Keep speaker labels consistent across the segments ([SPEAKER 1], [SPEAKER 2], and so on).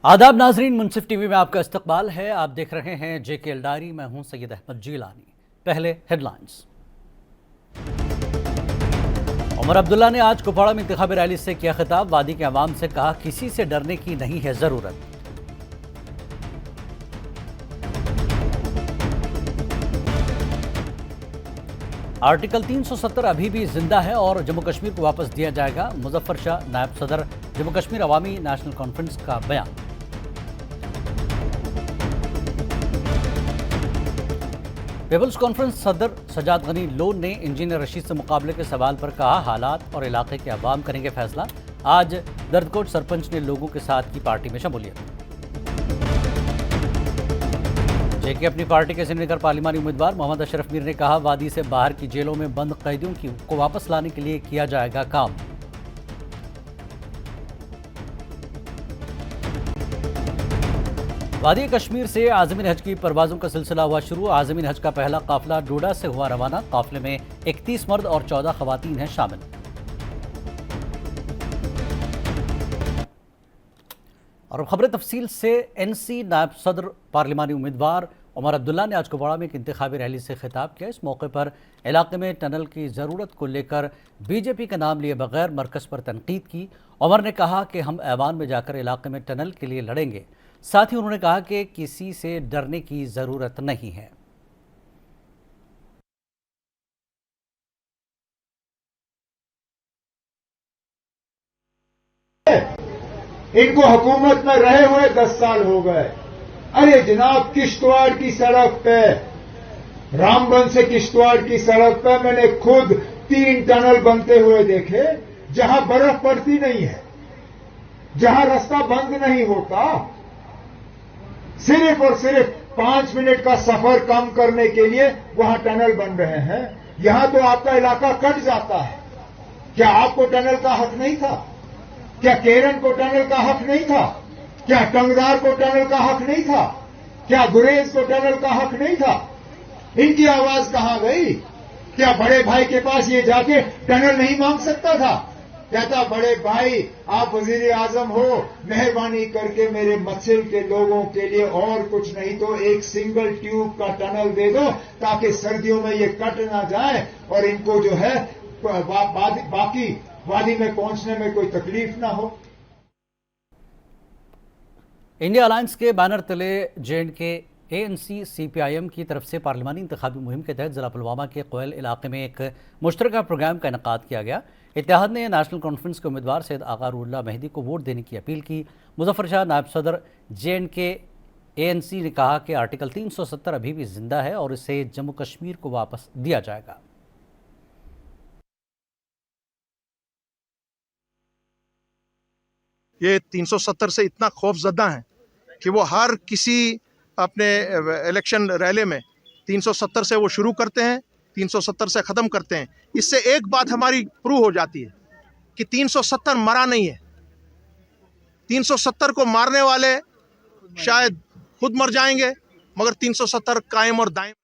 [SPEAKER 1] आदाब नाजरीन, मुनसिफ टीवी में आपका इस्तकबाल है। आप देख रहे हैं JKL डायरी। मैं हूं सैयद अहमद जीलानी। पहले हेडलाइंस। उमर अब्दुल्ला ने आज कुपवाड़ा में इंतखाबी रैली से किया खिताब। वादी के अवाम से कहा, किसी से डरने की नहीं है जरूरत। आर्टिकल 370 अभी भी जिंदा है और जम्मू कश्मीर को वापस दिया जाएगा। मुजफ्फर शाह, नायब सदर जम्मू कश्मीर अवामी नेशनल कॉन्फ्रेंस का बयान। पीपल्स कॉन्फ्रेंस सदर सजाद गनी लोन ने इंजीनियर रशीद से मुकाबले के सवाल पर कहा, हालात और इलाके के अवाम करेंगे फैसला। आज दर्दकोट सरपंच ने लोगों के साथ की पार्टी में शमूलियत। जेके अपनी पार्टी के श्रीनगर पार्लिमानी उम्मीदवार मोहम्मद अशरफ मीर ने कहा, वादी से बाहर की जेलों में बंद कैदियों को वापस लाने के लिए किया जाएगा काम। वादी कश्मीर से आज़मीन हज की परवाज़ों का सिलसिला हुआ शुरू। आज़मीन हज का पहला काफिला डोडा से हुआ रवाना। काफिले में 31 मर्द और 14 खवातीन हैं शामिल। और खबरें तफसील से। NC नायब सदर पार्लिमानी उम्मीदवार उमर अब्दुल्ला ने आज कुपवाड़ा में एक इंतखाबी रैली से खिताब किया। इस मौके पर इलाके में टनल की ज़रूरत को लेकर BJP का नाम लिए बगैर मरकज़ पर तनकीद की। उमर ने कहा कि हम ऐवान में जाकर इलाके में टनल के लिए लड़ेंगे। साथ ही उन्होंने कहा कि किसी से डरने की ज़रूरत नहीं है।
[SPEAKER 2] इनको हुकूमत में रहे हुए 10 साल हो गए। अरे जनाब, किश्तवाड़ की सड़क पे, रामबन से किश्तवाड़ की सड़क पे मैंने खुद 3 टनल बनते हुए देखे, जहां बर्फ पड़ती नहीं है, जहां रास्ता बंद नहीं होता। सिर्फ और सिर्फ 5 मिनट का सफर कम करने के लिए वहां टनल बन रहे हैं। यहां तो आपका इलाका कट जाता है। क्या आपको टनल का हक नहीं था? क्या केरन को टनल का हक नहीं था? क्या टंगदार को टनल का हक नहीं था? क्या गुरेज को टनल का हक नहीं था? इनकी आवाज कहां गई? क्या बड़े भाई के पास ये जाके टनल नहीं मांग सकता था? कहता, बड़े भाई आप वजीर आजम हो, मेहरबानी करके मेरे मस्जिद के लोगों के लिए और कुछ नहीं तो एक सिंगल ट्यूब का टनल दे दो, ताकि सर्दियों में ये कट ना जाए और इनको जो है बाकी वादी में पहुंचने में कोई तकलीफ ना हो।
[SPEAKER 1] इंडिया अलायंस के बैनर तले J&K ANC CPIM की तरफ से पार्लिमानी इंतखाबी मुहिम के तहत ज़िला पुलवामा के कोयल इलाके में एक मुश्तरका प्रोग्राम का इनेकाद किया गया। इत्तेहाद ने नेशनल कॉन्फ्रेंस के उम्मीदवार सैयद आगा रूहुल्लाह मेहदी को वोट देने की अपील की। मुजफ्फर शाह, नायब सदर J&K ANC ने कहा कि आर्टिकल 370 अभी भी जिंदा है और इसे जम्मू कश्मीर को वापस दिया जाएगा।
[SPEAKER 3] ये 370 से इतना खौफजदा है कि वो हर किसी अपने इलेक्शन रैली में 370 से वो शुरू करते हैं, 370 से ख़त्म करते हैं। इससे एक बात हमारी प्रूव हो जाती है कि 370 मरा नहीं है। 370 को मारने वाले शायद खुद मर जाएंगे, मगर 370 कायम और दायम।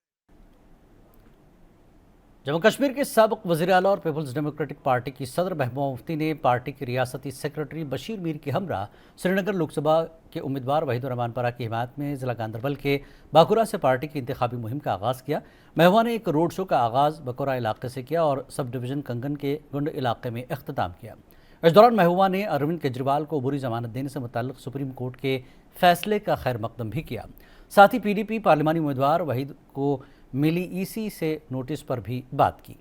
[SPEAKER 1] जम्मू कश्मीर के साबिक़ वज़ीर आला और पीपल्स डेमोक्रेटिक पार्टी की सदर महबूबा मुफ्ती ने पार्टी के रियासती सेक्रेटरी बशीर मीर के हमरा श्रीनगर लोकसभा के उम्मीदवार वहीदुर रहमान परा की हिमायत में ज़िला गांदरबल के बाकुरा से पार्टी की इंतखाबी मुहिम का आगाज़ किया। महबूबा ने एक रोड शो का आगाज़ बकोरा इलाके से किया और सब डिवीज़न कंगन के गुंड इलाके में इख्तिताम किया। इस दौरान महबूबा ने अरविंद केजरीवाल को बुरी जमानत देने से मुतल्लिक़ सुप्रीम कोर्ट के फैसले का खैर मकदम भी किया। साथ ही PDP पार्लिमानी उम्मीदवार वहीद को मिली EC से नोटिस पर भी बात की।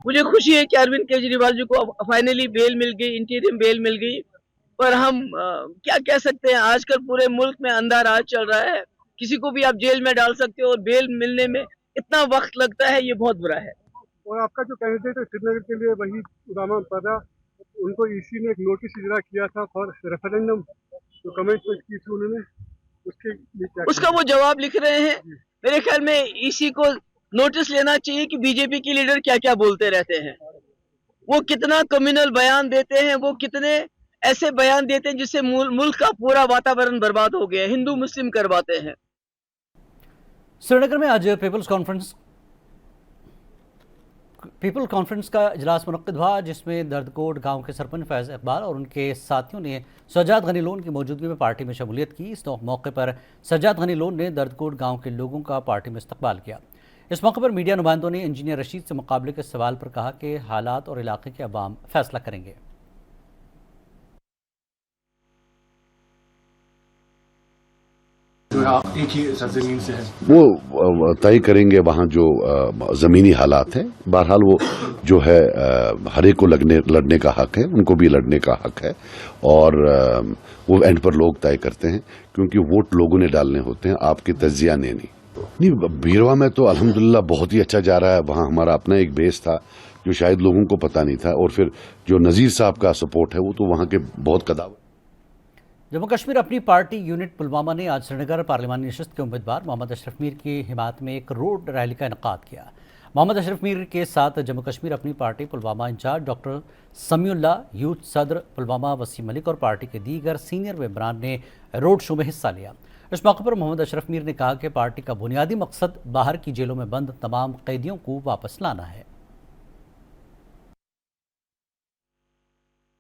[SPEAKER 4] मुझे खुशी है कि अरविंद केजरीवाल जी को फाइनली बेल मिल गई, इंटीरियम बेल मिल गई। पर हम क्या कह सकते हैं, आजकल पूरे मुल्क में अंधा राज चल रहा है। किसी को भी आप जेल में डाल सकते हो और बेल मिलने में इतना वक्त लगता है, ये बहुत बुरा है।
[SPEAKER 5] और आपका जो कैंडिडेट है श्रीनगर के लिए वहीदुर रहमान परा, उनको EC ने एक नोटिस इजरा किया था फॉर रेफरेंडम, जो कमेंटमेंट की थी उन्होंने, उसके लिए क्या
[SPEAKER 4] उसका वो जवाब लिख रहे हैं। मेरे ख्याल में EC को नोटिस लेना चाहिए कि BJP के लीडर क्या क्या बोलते रहते हैं, वो कितना कम्युनल बयान देते हैं, वो कितने ऐसे बयान देते हैं जिससे मुल्क का पूरा वातावरण बर्बाद हो गया, हिंदू मुस्लिम करवाते हैं।
[SPEAKER 1] श्रीनगर में आज पीपल्स कॉन्फ्रेंस پیپل کانفرنس کا اجلاس منعقد ہوا جس میں دردکوٹ گاؤں کے سرپنچ فیض اقبال اور ان کے ساتھیوں نے سجاد غنی لون کی موجودگی میں پارٹی میں شمولیت کی۔ اس موقع پر سجاد غنی لون نے دردکوٹ گاؤں کے لوگوں کا پارٹی میں استقبال کیا۔ اس موقع پر میڈیا نمائندوں نے انجینئر رشید سے مقابلے کے سوال پر کہا کہ حالات اور علاقے کے عوام فیصلہ کریں گے۔
[SPEAKER 6] ایک ہی سرزمین سے ہے،
[SPEAKER 7] وہ طے کریں گے وہاں جو زمینی حالات ہیں۔ بہرحال وہ جو ہے ہر ایک کو لڑنے کا حق ہے، ان کو بھی لڑنے کا حق ہے، اور وہ اینڈ پر لوگ طے کرتے ہیں، کیونکہ ووٹ لوگوں نے ڈالنے ہوتے ہیں، آپ کے تجزیہ نے نہیں۔ بیروا میں تو الحمدللہ بہت ہی اچھا جا رہا ہے۔ وہاں ہمارا اپنا ایک بیس تھا جو شاید لوگوں کو پتہ نہیں تھا، اور پھر جو نذیر صاحب کا سپورٹ ہے وہ تو وہاں کے بہت قداور۔
[SPEAKER 1] جموں کشمیر اپنی پارٹی یونٹ پلوامہ نے آج سری نگر پارلیمانی نشست کے امیدوار محمد اشرف میر کی حمایت میں ایک روڈ ریلی کا انعقاد کیا۔ محمد اشرف میر کے ساتھ جموں کشمیر اپنی پارٹی پلوامہ انچارج ڈاکٹر سمیع اللہ، یوتھ صدر پلوامہ وسیم ملک اور پارٹی کے دیگر سینئر ممبران نے روڈ شو میں حصہ لیا۔ اس موقع پر محمد اشرف میر نے کہا کہ پارٹی کا بنیادی مقصد باہر کی جیلوں میں بند تمام قیدیوں کو واپس لانا ہے۔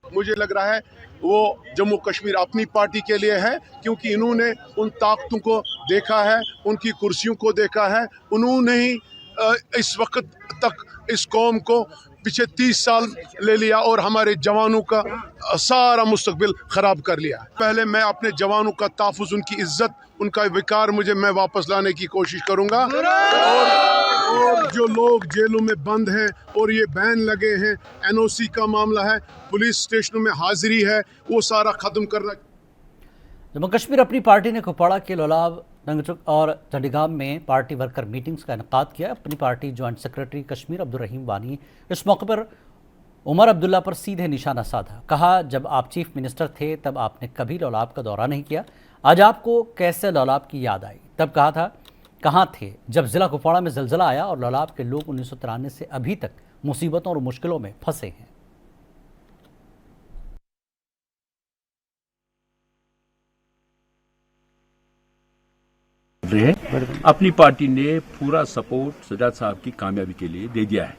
[SPEAKER 8] مجھے لگ رہا ہے وہ جموں کشمیر اپنی پارٹی کے لیے ہے، کیونکہ انہوں نے ان طاقتوں کو دیکھا ہے، ان کی کرسیوں کو دیکھا ہے۔ انہوں نے ہی اس وقت تک اس قوم کو پیچھے 30 سال لے لیا اور ہمارے جوانوں کا سارا مستقبل خراب کر لیا۔ پہلے میں اپنے جوانوں کا تحفظ، ان کی عزت، ان کا وقار میں واپس لانے کی کوشش کروں گا، اور جو لوگ جیلوں میں بند ہیں اور یہ بین لگے ہیں، NOC کا معاملہ ہے، پولیس اسٹیشنوں میں حاضری ہے، وہ سارا ختم کرنا۔
[SPEAKER 1] جموں کشمیر اپنی پارٹی نے کپواڑہ کے لولاب، ننگچک اور چنڈیگام میں پارٹی ورکر میٹنگز کا انعقاد کیا۔ اپنی party joint secretary Kashmir Abdul Rahim Wani اس موقع پر عمر عبداللہ پر سیدھے نشانہ سادھا۔ کہا، جب آپ چیف منسٹر تھے تب آپ نے کبھی لولاب کا دورہ نہیں کیا، آج آپ کو کیسے لولاب کی یاد آئی؟ تب کہا تھا کہاں تھے جب ضلع کپواڑہ میں زلزلہ آیا اور لولاب کے لوگ 1993 سے ابھی تک مصیبتوں اور مشکلوں میں پھنسے ہیں۔
[SPEAKER 6] اپنی پارٹی نے پورا سپورٹ سجاد صاحب کی کامیابی کے لیے دے دیا ہے،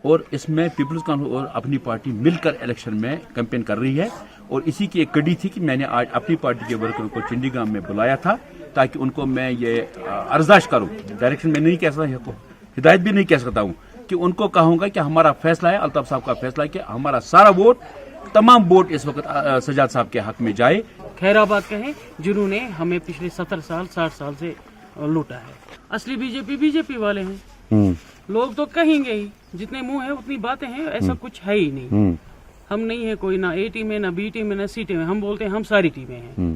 [SPEAKER 6] اور اس میں پیپلز کانفرنس اور اپنی پارٹی مل کر الیکشن میں کیمپین کر رہی ہے، اور اسی کی ایک کڑی تھی کہ میں نے آج اپنی پارٹی کے ورکروں کو چنڈیگام میں بلایا تھا تاکہ ان کو میں یہ ارزاش کروں، ڈائریکشن میں نہیں کہہ سکتا، ہدایت بھی نہیں کہہ سکتا ہوں، کہ ان کو کہوں گا کہ ہمارا فیصلہ ہے، الطاف صاحب کا فیصلہ ہے کہ ہمارا سارا ووٹ، تمام ووٹ اس وقت سجاد صاحب کے حق میں جائے۔
[SPEAKER 9] خیر آباد کے ہیں جنہوں نے ہمیں پچھلے 70 سال 60 سال سے لوٹا ہے۔ اصلی بی جے پی والے ہیں، لوگ تو کہیں گے ہی، جتنے منہ ہیں اتنی باتیں ہیں، ایسا کچھ ہے ہی نہیں۔ ہم نہیں ہے کوئی، نہ اے ٹیم میں، نہ بی ٹیم میں، نہ سی ٹیم میں، ہم بولتے ہیں ہم ساری ٹیمیں ہیں۔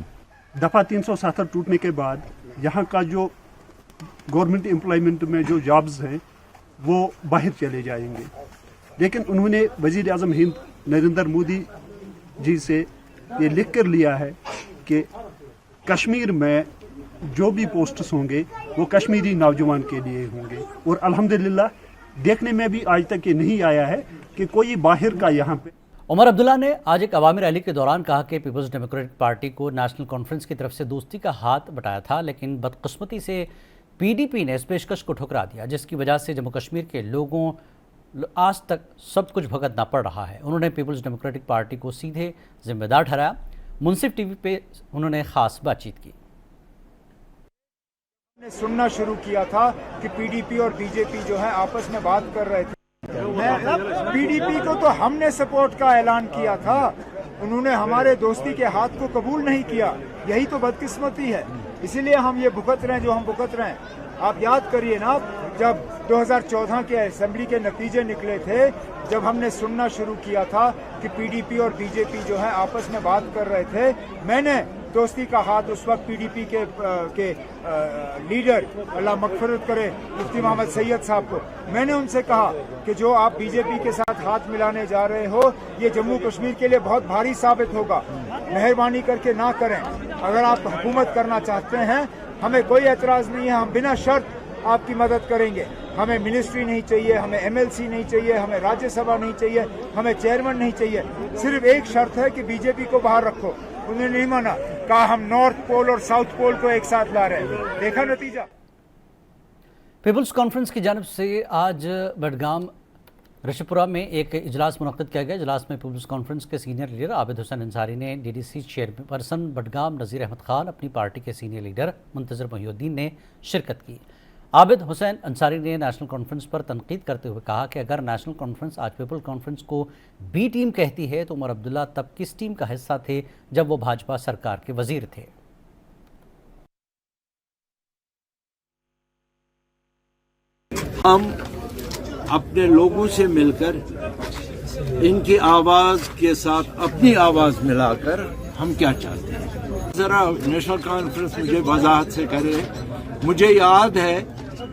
[SPEAKER 5] دفعہ 370 ٹوٹنے کے بعد یہاں کا جو گورنمنٹ امپلائمنٹ میں جو جابز ہیں وہ باہر چلے جائیں گے، لیکن انہوں نے وزیر اعظم ہند نریندر مودی جی سے یہ لکھ کر لیا ہے کہ کشمیر میں جو بھی پوسٹس ہوں گے وہ کشمیری نوجوان کے لیے ہوں گے، اور الحمدللہ دیکھنے میں بھی آج تک یہ نہیں آیا ہے کہ کوئی باہر کا یہاں پہ۔
[SPEAKER 1] عمر عبداللہ نے آج ایک عوامی ریلی کے دوران کہا کہ پیپلز ڈیموکریٹک پارٹی کو نیشنل کانفرنس کی طرف سے دوستی کا ہاتھ بٹایا تھا، لیکن بدقسمتی سے PDP نے اس پیشکش کو ٹھکرا دیا، جس کی وجہ سے جموں کشمیر کے لوگوں آج تک سب کچھ بھگتنا پڑ رہا ہے۔ انہوں نے پیپلز ڈیموکریٹک پارٹی کو سیدھے ذمہ دار ٹھہرایا۔ منصف TV پہ انہوں نے خاص بات چیت کی۔
[SPEAKER 2] نے سننا شروع کیا تھا کہ PDP اور BJP جو ہے آپس میں بات کر رہے تھے۔ PDP کو تو ہم نے سپورٹ کا اعلان کیا تھا، انہوں نے ہمارے دوستی کے ہاتھ کو قبول نہیں کیا، یہی تو بدقسمتی ہے، اسی لیے ہم یہ بھگت رہے ہیں جو ہم بھگت رہے ہیں۔ آپ یاد کریے نا، جب 2014 کے اسمبلی کے نتیجے نکلے تھے، جب ہم نے سننا شروع کیا تھا کہ PDP اور BJP جو ہے آپس میں بات کر رہے تھے، میں نے دوستی کا ہاتھ اس وقت PDP کے لیڈر، اللہ مغفرت کرے، مفتی محمد سید صاحب کو، میں نے ان سے کہا کہ جو آپ BJP کے ساتھ ہاتھ ملانے جا رہے ہو یہ جموں کشمیر کے لیے بہت بھاری ثابت ہوگا، مہربانی کر کے نہ کریں۔ اگر آپ حکومت کرنا چاہتے ہیں ہمیں کوئی اعتراض نہیں ہے، ہم بنا شرط آپ کی مدد کریں گے۔ ہمیں منسٹری نہیں چاہیے، ہمیں MLC نہیں چاہیے، ہمیں راجیہ سبھا نہیں چاہیے، ہمیں چیئرمین نہیں چاہیے، صرف ایک شرط ہے کہ BJP کو باہر رکھو۔ انہوں نے نہیں مانا، کہا ہم نارتھ پول اور ساؤتھ پول کو ایک ساتھ لا رہے ہیں، دیکھا نتیجہ۔
[SPEAKER 1] پیپلز کانفرنس کی جانب سے آج بڈگام رشپورہ میں ایک اجلاس منعقد کیا گیا۔ اجلاس میں پیپلز کانفرنس کے سینئر لیڈر عابد حسین انصاری نے DDC چیئرپرسن بڈگام نذیر احمد خان، اپنی پارٹی کے سینئر لیڈر منتظر محی الدین نے شرکت کی۔ عابد حسین انصاری نے نیشنل کانفرنس پر تنقید کرتے ہوئے کہا کہ اگر نیشنل کانفرنس آج پیپل کانفرنس کو بی ٹیم کہتی ہے تو عمر عبداللہ تب کس ٹیم کا حصہ تھے جب وہ بھاجپا سرکار کے وزیر تھے؟
[SPEAKER 10] ہم اپنے لوگوں سے مل کر ان کی آواز کے ساتھ اپنی آواز ملا کر ہم کیا چاہتے ہیں، ذرا نیشنل کانفرنس مجھے وضاحت سے کرے۔ مجھے یاد ہے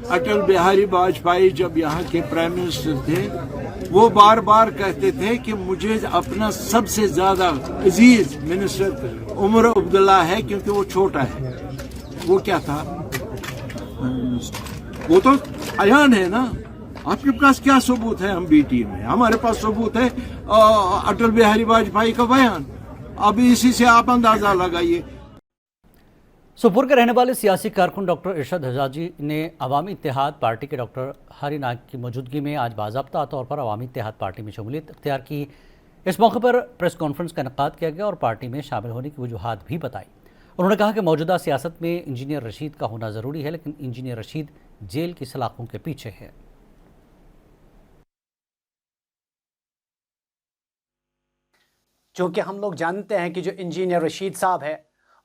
[SPEAKER 10] اٹل بہاری واجپئی جب یہاں کے پرائم منسٹر تھے، وہ بار بار کہتے تھے کہ مجھے اپنا سب سے زیادہ عزیز منسٹر عمر عبداللہ ہے کیونکہ وہ چھوٹا ہے۔ وہ کیا تھا؟ وہ تو عیان ہے نا۔ آپ کے پاس کیا ثبوت ہے ہم بی ٹیم میں؟ ہمارے پاس ثبوت ہے اٹل بہاری واجپئی کا بیان۔ اب اسی سے آپ اندازہ لگائیے۔
[SPEAKER 1] سوپور کے رہنے والے سیاسی کارکن ڈاکٹر ارشد حجاجی نے عوامی اتحاد پارٹی کے ڈاکٹر ہری ناگ کی موجودگی میں آج باضابطہ طور پر عوامی اتحاد پارٹی میں شمولیت اختیار کی۔ اس موقع پر پریس کانفرنس کا انعقاد کیا گیا اور پارٹی میں شامل ہونے کی وجوہات بھی بتائی۔ انہوں نے کہا کہ موجودہ سیاست میں انجینئر رشید کا ہونا ضروری ہے، لیکن انجینئر رشید جیل کی سلاخوں کے پیچھے ہے۔
[SPEAKER 11] چونکہ ہم لوگ جانتے ہیں کہ جو انجینئر رشید صاحب ہے،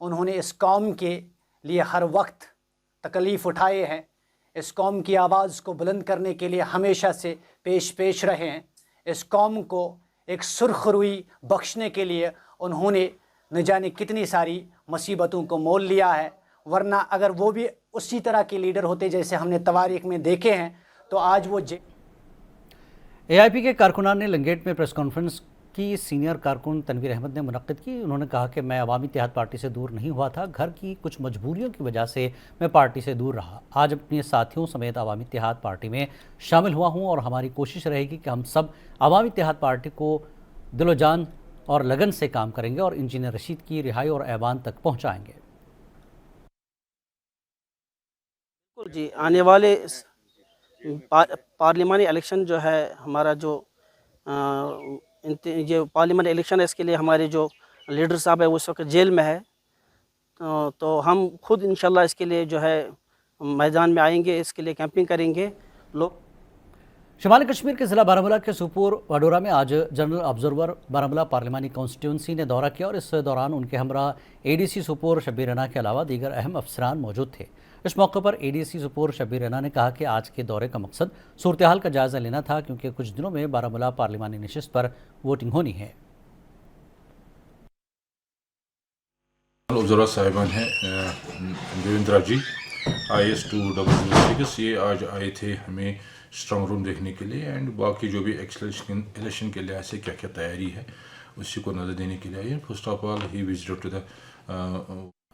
[SPEAKER 11] انہوں نے اس قوم کے لیے ہر وقت تکلیف اٹھائے ہیں، اس قوم کی آواز کو بلند کرنے کے لیے ہمیشہ سے پیش رہے ہیں۔ اس قوم کو ایک سرخ روئی بخشنے کے لیے انہوں نے نہ جانے کتنی ساری مصیبتوں کو مول لیا ہے، ورنہ اگر وہ بھی اسی طرح کے لیڈر ہوتے جیسے ہم نے تواریخ میں دیکھے ہیں تو آج وہ
[SPEAKER 1] AIP کے کارکنان نے لنگیٹ میں پریس کانفرنس کی سینئر کارکن تنویر احمد نے منعقد کی۔ انہوں نے کہا کہ میں عوامی اتحاد پارٹی سے دور نہیں ہوا تھا، گھر کی کچھ مجبوریوں کی وجہ سے میں پارٹی سے دور رہا۔ آج اپنے ساتھیوں سمیت عوامی اتحاد پارٹی میں شامل ہوا ہوں اور ہماری کوشش رہے گی کہ ہم سب عوامی اتحاد پارٹی کو دل و جان اور لگن سے کام کریں گے اور انجینئر رشید کی رہائی اور ایوان تک پہنچائیں گے۔
[SPEAKER 12] جی، آنے والے پارلیمانی الیکشن جو ہے ہمارا جو پارلیمنٹ الیکشن ہے، اس کے لیے ہمارے جو لیڈر صاحب ہے وہ اس وقت جیل میں ہے، تو ہم خود انشاءاللہ اس کے لیے جو ہے میدان میں آئیں گے، اس کے لیے کیمپنگ کریں گے۔
[SPEAKER 1] شمالی کشمیر کے ضلع بارہمولہ کے سوپور وڈورہ میں آج جنرل آبزرور بارہمولہ پارلیمانی کانسٹیٹیونسی نے دورہ کیا اور اس دوران ان کے ہمراہ ADC سوپور شبیر رانا کے علاوہ دیگر اہم افسران موجود تھے۔ اس موقع پر ADC سوپور شبیر رانا نے کہا کہ آج کے دورے کا مقصد صورتحال کا جائزہ لینا تھا کیونکہ کچھ دنوں میں بارہمولہ پارلیمانی نشست پر ووٹنگ ہونی ہے۔
[SPEAKER 13] آبزرور صاحبان ہیں دیویندرا جی IS 2006، یہ آج آئے تھے ہمیں اسٹرانگ روم دیکھنے کے لیے اینڈ باقی جو بھی الیکشن کے لحاظ سے کیا کیا تیاری ہے اسی کو نظر دینے کے لیے آئے۔ فرسٹ آف آل ہی وزٹڈ ٹو دا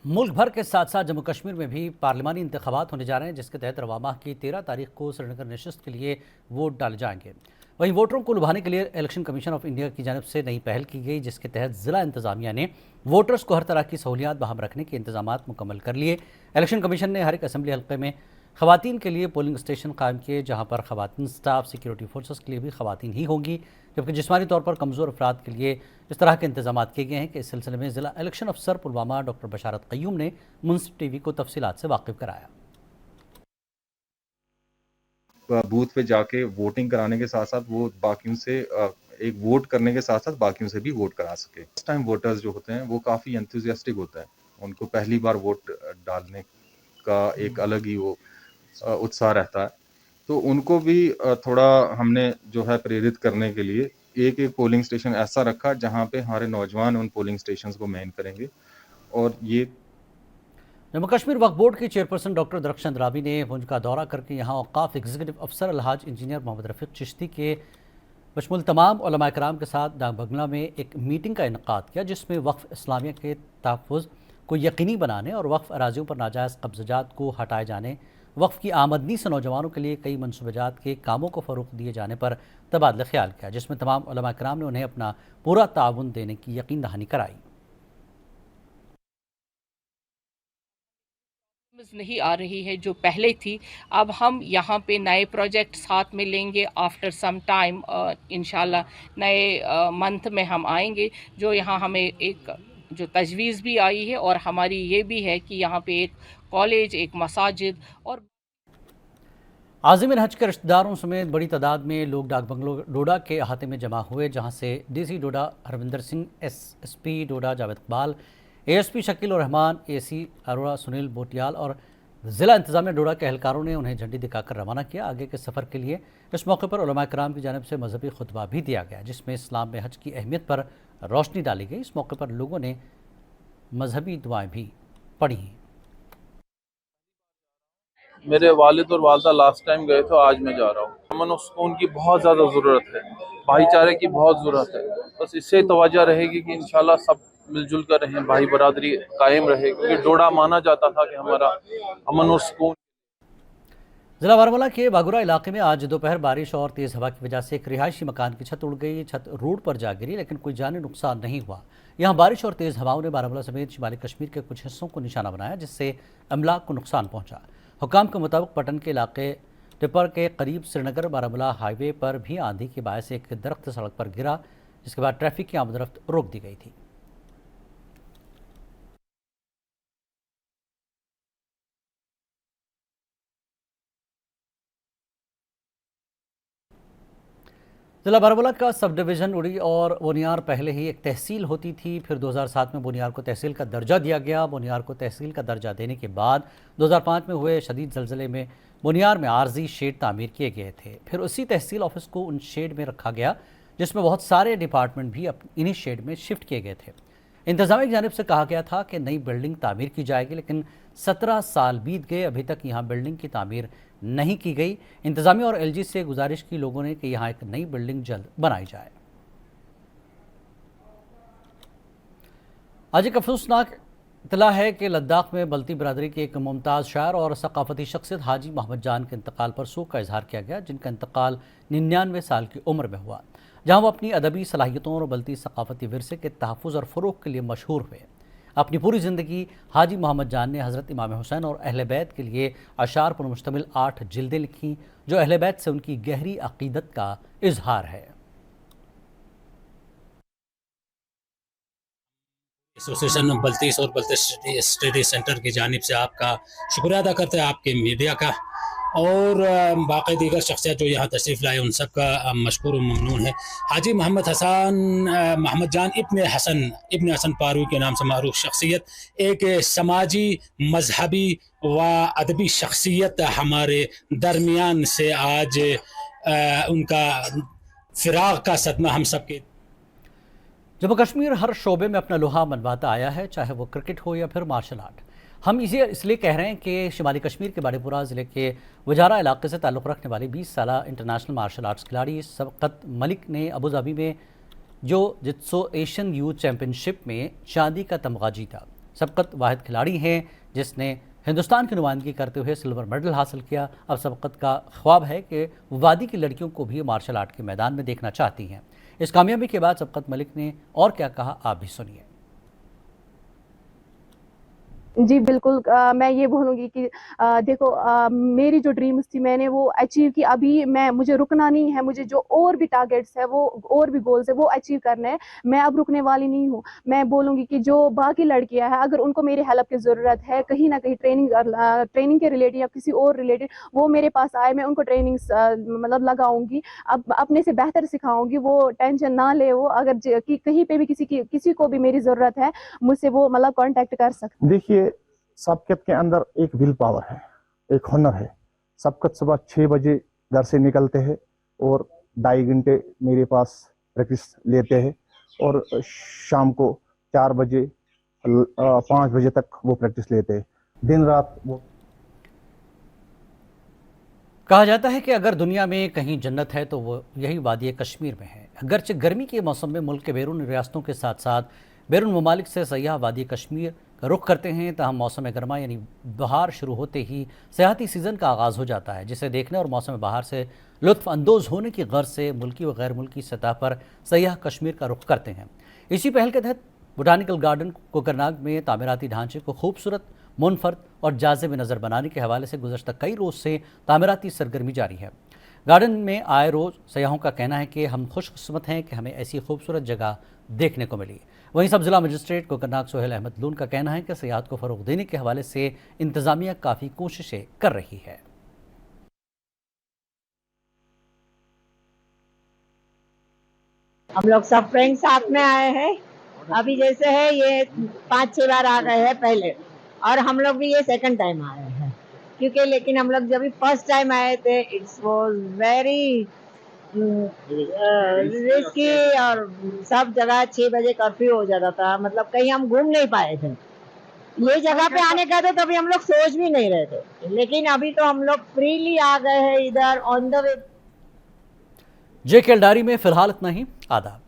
[SPEAKER 1] ملک بھر کے ساتھ ساتھ جموں کشمیر میں بھی پارلیمانی انتخابات ہونے جا رہے ہیں، جس کے تحت رواں ماہ کی 13 تاریخ کو سری نگر نشست کے لیے ووٹ ڈالے جائیں گے۔ وہیں ووٹروں کو لبھانے کے لیے الیکشن کمیشن آف انڈیا کی جانب سے نئی پہل کی گئی، جس کے تحت ضلع انتظامیہ نے ووٹرز کو ہر طرح کی سہولیات بہم رکھنے کے انتظامات مکمل کر لیے۔ الیکشن کمیشن نے ہر ایک اسمبلی حلقے میں خواتین کے لیے پولنگ اسٹیشن قائم کیے، جہاں پر خواتین سٹاف سیکیورٹی فورسز کے لیے بھی خواتین ہی ہوں گی، جبکہ جسمانی طور پر کمزور افراد کے لیے اس طرح کے انتظامات کیے گئے ہیں کہ اس سلسلے میں ضلع الیکشن افسر پلوامہ ڈاکٹر بشارت قیوم نے منصف ٹی وی کو تفصیلات سے واقف کرایا۔
[SPEAKER 14] بوتھ پہ جا کے ووٹنگ کرانے کے ساتھ ساتھ وہ باقیوں سے ایک ووٹ کرنے کے ساتھ ساتھ باقیوں سے بھی ووٹ کرا سکے۔ اس ٹائم ووٹرز جو ہوتے ہیں وہ کافی انتھوزیاسٹک ہوتا ہے، ان کو پہلی بار ووٹ ڈالنے کا ایک الگ ہی وہ اتساہ رہتا ہے، تو ان کو بھی تھوڑا ہم نے جو ہے پریرت کرنے کے لیے ایک پولنگ اسٹیشن ایسا رکھا جہاں پہ ہمارے نوجوان ان پولنگ اسٹیشنز کو مین کریں گے۔ اور یہ
[SPEAKER 1] جموں کشمیر وقف بورڈ کی چیئرپرسن ڈاکٹر درخشند راوی نے بھنج کا دورہ کر کے یہاں اوقاف ایگزیکٹو افسر الحاج انجینئر محمد رفیق چشتی کے بشمول تمام علماء کرام کے ساتھ ڈاک بنگلہ میں ایک میٹنگ کا انعقاد کیا، جس میں وقف اسلامیہ کے تحفظ کو یقینی بنانے اور وقف اراضیوں پر ناجائز قبضات کو ہٹائے جانے، وقف کی آمدنی سے نوجوانوں کے لیے کئی منصوبہ جات کے کاموں کو فروغ دیے جانے پر تبادلہ خیال کیا، جس میں تمام علماء کرام نے انہیں اپنا پورا تعاون دینے کی یقین دہانی کرائی۔
[SPEAKER 15] नहीं आ रही है जो पहले थी। अब हम यहाँ पे नए प्रोजेक्ट साथ में लेंगे आफ्टर सम टाइम, इंशाल्लाह नए मंथ में हम आएंगे। जो यहाँ हमें एक जो तजवीज़ भी आई है और हमारी ये भी है कि यहाँ पे एक कॉलेज, एक मसाजिद और
[SPEAKER 1] आज़िम हज के रिश्तेदारों समेत बड़ी तादाद में लोग डाक बंगलो डोडा के अहाते में जमा हुए, जहां से डीसी डोडा हरविंदर सिंह, एसएसपी डोडा जावेद इकबाल, एएसपी शकील उर रहमान, एसी अरोड़ा सुनील बोटियाल और ज़िला इंतज़ामिया डोडा के एहलकारों ने उन्हें झंडी दिखाकर रवाना किया आगे के सफ़र के लिए। इस मौके पर उलमा कराम की जानिब से मजहबी खुतबा भी दिया गया, जिसमें इस्लाम में हज की अहमियत पर रोशनी डाली गई। इस मौके पर लोगों ने मजहबी दुआएँ भी पढ़ी।
[SPEAKER 16] मेरे वालिद और वालदा लास्ट टाइम गए तो आज मैं जा रहा हूँ। अमन और सुकून की बहुत ज़्यादा ज़रूरत है, भाईचारे की बहुत ज़रूरत है। बस इससे तवज्जो रहेगी कि इंशाल्लाह सब मिलजुल कर रहें, भाई बरादरी कायम रहे, क्योंकि डोडा माना जाता था कि हमारा अमन और सुकून।
[SPEAKER 1] ज़िला बारामूला के बागुरा इलाके में आज दोपहर बारिश और तेज़ हवा की वजह से एक रिहायशी मकान की छत उड़ गई। छत रोड पर जा गिरी, लेकिन कोई जानी नुकसान नहीं हुआ। यहाँ बारिश और तेज़ हवाओं ने बारामूला समेत शिमाली कश्मीर के कुछ हिस्सों को निशाना बनाया, जिससे अमलाक को नुकसान पहुँचा। हुकाम के मुताबिक पटन के इलाके टिपर के करीब श्रीनगर बारामूला हाईवे पर भी आंधी के बायस एक दरख्त सड़क पर गिरा, जिसके बाद ट्रैफिक की आमदरफ्त रोक दी गई थी। ज़िला बारामूला का सब डिवीज़न उड़ी और बोनियार पहले ही एक तहसील होती थी। फिर 2007 में बोनियार को तहसील का दर्जा दिया गया। बोनियार को तहसील का दर्जा देने के बाद 2005 में हुए शदीद ज़लज़ले में बोनियार में आर्जी शेड तामीर किए गए थे। फिर उसी तहसील ऑफिस को उन शेड में रखा गया, जिसमें बहुत सारे डिपार्टमेंट भी इन्हीं शेड में शिफ्ट किए गए थे। इंतज़ामिया की जानिब से कहा गया था कि नई बिल्डिंग तामीर की जाएगी, लेकिन 17 साल बीत गए, अभी तक यहाँ बिल्डिंग की तामीर नहीं की गई। इंतज़ामिया और एलजी से गुजारिश की लोगों ने कि यहाँ एक नई बिल्डिंग जल्द बनाई जाए। आज एक अफसोसनाक इतला है कि लद्दाख में बल्ती बरादरी के एक मुमताज़ शायर और सकाफती शख्सियत हाजी मोहम्मद जान के इंतकाल पर शोक का इजहार किया गया, जिनका इंतकाल 99 साल की उम्र में हुआ। जहाँ वो अपनी अदबी सलाहियतों और बल्ती सकाफती विरसे के तहफ़्फ़ुज़ और फ़रोग़ के लिए मशहूर हुए। अपनी पूरी ज़िंदगी हाजी मोहम्मद जान ने हज़रत इमाम हुसैन और अहले बैत के लिए अशार पर मुश्तमिल 8 जिल्दें लिखीं, जो अहले बैत से उनकी गहरी अक़ीदत का इजहार है।
[SPEAKER 17] एसोसिएशन बल्तीस और बल्तीस स्टडी सेंटर की जानिब से आपका शुक्रिया अदा करते हैं, आपके मीडिया का, और बाकी दीगर शख्सियत जो यहाँ तशरीफ़ लाए उन सब का मशकूर व ममनून है। हाजी मोहम्मद मोहम्मद जान इब्न हसन पारूई के नाम से मारूफ शख्सियत, एक समाजी, मजहबी व अदबी शख्सियत हमारे दरमियान से आज उनका फिराक का सदमा हम सब के।
[SPEAKER 1] जम्मू कश्मीर हर शोबे में अपना लोहा मनवाता आया है, चाहे वो क्रिकेट हो या फिर मार्शल आर्ट। हम इसे इसलिए कह रहे हैं कि शिमाली कश्मीर के बाड़ीपुरा ज़िले के वजारा इलाके से ताल्लुक़ रखने वाली 20 साला इंटरनेशनल मार्शल आर्ट्स खिलाड़ी सबकत मलिक ने अबू धाबी में जो जित्सो एशियन यूथ चैम्पियनशिप में चांदी का तमगा जीता। सबकत वाहिद खिलाड़ी हैं जिसने हिंदुस्तान की नुमाइंदगी करते हुए सिल्वर मेडल हासिल किया। अब सबकत का ख्वाब है कि वादी की लड़कियों को भी मार्शल आर्ट के मैदान में देखना चाहती हैं। इस कामयाबी के बाद सबकत मलिक ने और क्या कहा, आप भी सुनिए।
[SPEAKER 18] जी बिल्कुल, मैं ये बोलूँगी कि देखो, मेरी जो ड्रीम्स थी मैंने वो अचीव की। अभी मुझे रुकना नहीं है, मुझे जो और भी टारगेट्स है वो और भी गोल्स है वो अचीव करने हैं। मैं अब रुकने वाली नहीं हूँ। मैं बोलूँगी कि जो बाकी लड़कियां हैं, अगर उनको मेरी हेल्प की ज़रूरत है कहीं ना कहीं ट्रेनिंग के रिलेटेड या किसी और रिलेटेड, वो मेरे पास आए, मैं उनको ट्रेनिंग मतलब लगाऊंगी, अब अपने से बेहतर सिखाऊंगी। वो टेंशन ना ले, वो अगर कि कहीं पे भी किसी को भी मेरी ज़रूरत है मुझसे वो मतलब कॉन्टेक्ट कर सकते।
[SPEAKER 19] देखिए, सबकत के अंदर एक विल पावर है, एक हुनर है। सबकत सुबह 6 बजे घर से निकलते हैं और 2.5 घंटे मेरे पास प्रैक्टिस लेते हैं, और शाम को 4 बजे 5 बजे तक वो प्रैक्टिस लेते हैं, दिन रात वो।
[SPEAKER 1] कहा जाता है कि अगर दुनिया में कहीं जन्नत है तो वो यही वादी कश्मीर में है। अगरचे गर्मी के मौसम में मुल्क के बैरून रियासतों के साथ साथ बैरून ममालिक से सयाह वादी कश्मीर का रुख करते हैं, तहम मौसम गर्मा यानी बहार शुरू होते ही सयाहती सीज़न का आगाज़ हो जाता है, जिसे देखने और मौसम बहार से लुत्फ़ अंदोज़ होने की गर्ज से मुल्की व गैर मुल्की सतह पर सयाह कश्मीर का रुख करते हैं। इसी पहल के तहत बोटानिकल गार्डन कोकरनाग में तामीराती ढांचे को खूबसूरत मुनफरद और जाज़िब नज़र बनाने के हवाले से गुज़श्ता कई रोज़ से तामीराती सरगर्मी जारी है। गार्डन में आए रोज़ सयाहों का कहना है कि हम खुशकिस्मत हैं कि हमें ऐसी खूबसूरत जगह देखने को मिली। वहीं सब जिला मजिस्ट्रेट कोकरनाग सोहेल अहमद लून का कहना है कि सियाहत को फ़रोग़ देने के हवाले से इंतज़ामिया काफ़ी कोशिशें कर रही है।
[SPEAKER 20] हम लोग सब फ्रेंड्स साथ में आए हैं। अभी जैसे है ये 5-6 बार आ गए हैं पहले, और हम लोग भी ये सेकंड टाइम आए हैं, क्योंकि लेकिन हम लोग जब भी फर्स्ट टाइम आए थे इट्स वाज वेरी रिस्की, और सब जगह 6 बजे कर्फ्यू हो जाता था, मतलब कहीं हम घूम नहीं पाए थे। ये जगह पे आने का तो तभी हम लोग सोच भी नहीं रहे थे, लेकिन अभी तो हम लोग फ्रीली आ गए हैं इधर on the way.
[SPEAKER 1] JKL diary में फिलहाल इतना ही। आदाब।